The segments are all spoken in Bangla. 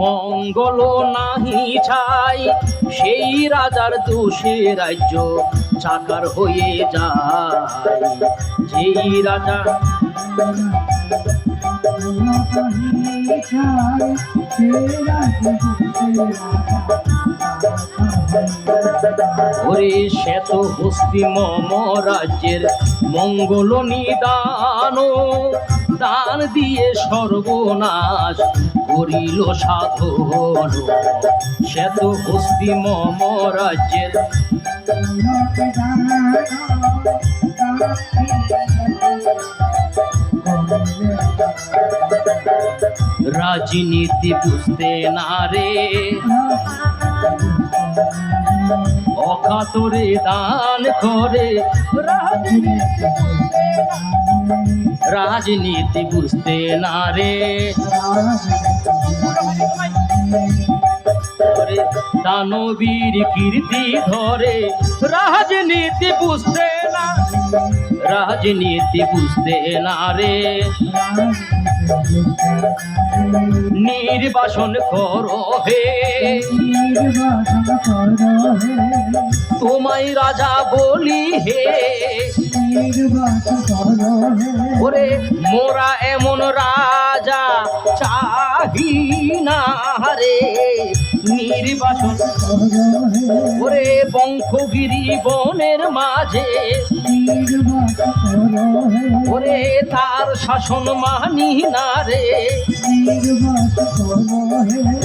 মঙ্গল নাহি চাই, সেই রাজার দোষে রাজ্য চাকার হয়ে যায়। যেই রাজা ওরে শ্বেত হস্তি মম রাজ্যের মঙ্গল নিদান, দান দিয়ে সর্বনাশ করিল সাধন। শ্বেত হস্তি মম রাজ্যের রাজনীতি বুঝতে না রে, অকাতরে দান করে। রাজনীতি বুঝতে না রে, দানবীর কীর্তি ধরে। রাজনীতি বুঝতে না, রাজনীতি বুঝতে না রে। নির্বাসন করো হে, তোমায় রাজা বলি হে। ওরে মোরা এমন রাজা চাহি না রে, নির্বাসন। ওরে বংশগিরি বনের মাঝে, ওরে তার শাসন মানি না রে।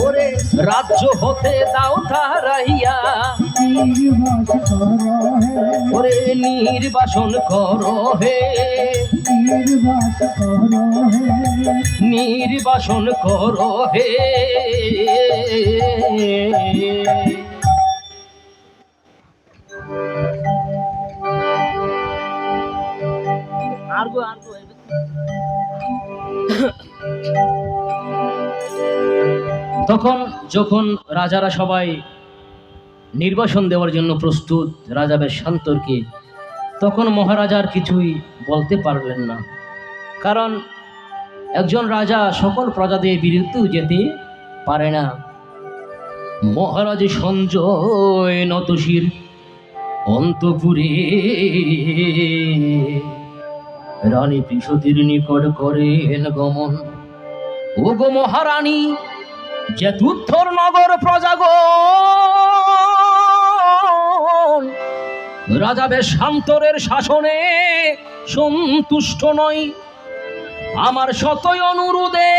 ওরে রাজ্য হতে দাও তারাইয়া, ওরে নির্বাসন করো হে, নির্বাসন করো হে। তখন যখন রাজারা সবাই নির্বাসন দেওয়ার জন্য প্রস্তুত রাজা বেশান্তরকে, তখন মহারাজার কিছুই বলতে পারলেন না। কারণ একজন রাজা সকল প্রজাদের বিরুদ্ধেও যেতে পারে না। মহারাজ সঞ্জয় নতশির অন্তপুরে রানী পৃষতির নিকট করেন গমন। ও গো মহারানী, যে তুর্থর নগর প্রজাগণ রাজা বেশান্তরের শাসনে সন্তুষ্ট নয়। আমার শতই অনুরোধে